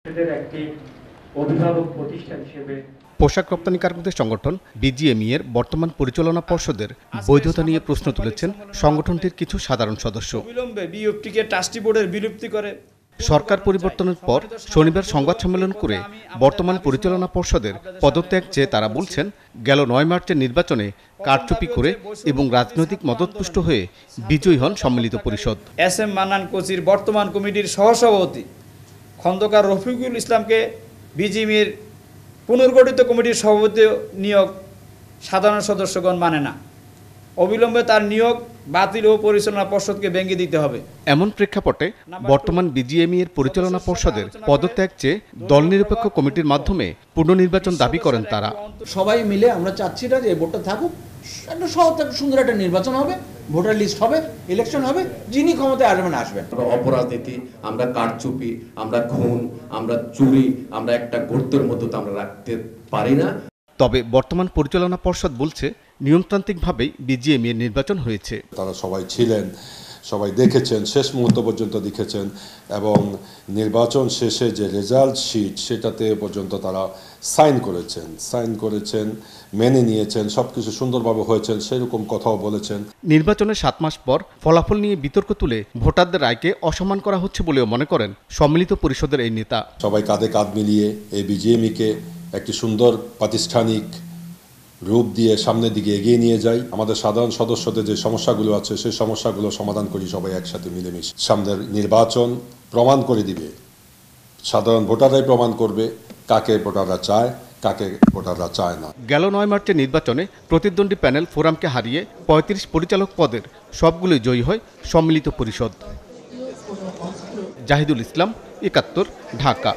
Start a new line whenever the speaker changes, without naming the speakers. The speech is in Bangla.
একটি অভিভাবক প্রতিষ্ঠান হিসেবে
পোশাক রপ্তানিকারকদের সংগঠন বিজিএমইএ এর বর্তমান পরিচালনা পর্ষদের বৈধতা নিয়ে প্রশ্ন তুলেছেন সংগঠনটির কিছু সাধারণ সদস্য।
অবিলম্বে বিএফটিকে ট্রাস্টি বোর্ডের বিলুপ্তি করে
সরকার পরিবর্তনের পর শনিবার সংবাদ সম্মেলন করে বর্তমান পরিচালনা পর্ষদের পদত্যাগ চেয়ে তারা বলছেন, গেল ৯ মার্চের নির্বাচনে কারচুপি করে এবং রাজনৈতিক মদতপুষ্ট হয়ে বিজয়ী হন সম্মিলিত পরিষদ।
এস এম মান্নান কোচির বর্তমান কমিটির সহসভাপতি খন্দকার রফিকুল ইসলামকে বিজিএমইএর পুনর্গঠিত কমিটির সভাপতি নিয়োগ সাধারণ সদস্যগণ মানে না। অবিলম্বে তার নিয়োগ বাতিল ও পরিচালনা পর্ষদকে ভেঙে দিতে হবে।
এমন প্রেক্ষাপটে বর্তমান বিজিএমইএ এর পরিচালনা পর্ষদের পদত্যাগ চেয়ে দল নিরপেক্ষ কমিটির মাধ্যমে পুনর্নির্বাচন দাবি করেন তারা।
সবাই মিলে আমরা চাচ্ছি না যে ভোটটা থাকুক, একটা সহজ সুন্দর একটা নির্বাচন হবে, ভোটার লিস্ট হবে, ইলেকশন হবে, যিনি ক্ষমতায় আসবেন।
অপরাজনীতি, আমরা কারচুপি, আমরা খুন, আমরা চুরি, আমরা একটা গর্তের মধ্যে আমরা রাখতে পারি না।
তবে বর্তমান পরিচালনা পর্ষদ বলছে নিয়মতান্ত্রিকভাবেই বিজিএমইএ এর নির্বাচন হয়েছে।
তারা সবাই ছিলেন, সবাই দেখেছেন, শেষ মুহূর্ত পর্যন্ত দেখেছেন এবং নির্বাচন শেষে যে রেজাল্ট শিট সেটাতে পর্যন্ত তারা সাইন করেছেন, মেনে নিয়েছেন, সবকিছু সুন্দরভাবে হয়েছেন সেরকম কথাও বলেছেন।
নির্বাচনের 7 মাস পর ফলাফল নিয়ে বিতর্ক তুলে ভোটারদের রায়কে অসম্মান করা হচ্ছে বলেও মনে করেন সম্মিলিত পরিষদের এই নেতা।
সবাই কাঁধে কাঁধ মিলিয়ে এই বিজিএমইকে একটি সুন্দর প্রাতিষ্ঠানিক রূপ দিয়ে সামনের দিকে এগিয়ে নিয়ে যাই। আমাদের সাধারণ সদস্যদের যে সমস্যাগুলো আছে সেই সমস্যাগুলো সমাধান করি সবাই একসাথে মিলেমিশে। সামনের নির্বাচন প্রমাণ করে দিবে, সাধারণ ভোটাররাই প্রমাণ করবে কাকে ভোটাররা চায়, কাকে ভোটাররা চায় না।
গেল ৯ মার্চের নির্বাচনে প্রতিদ্বন্দ্বী প্যানেল ফোরামকে হারিয়ে ৩৫ পরিচালক পদের সবগুলোই জয়ী হয় সম্মিলিত পরিষদ। জাহিদুল ইসলাম, ৭১, ঢাকা।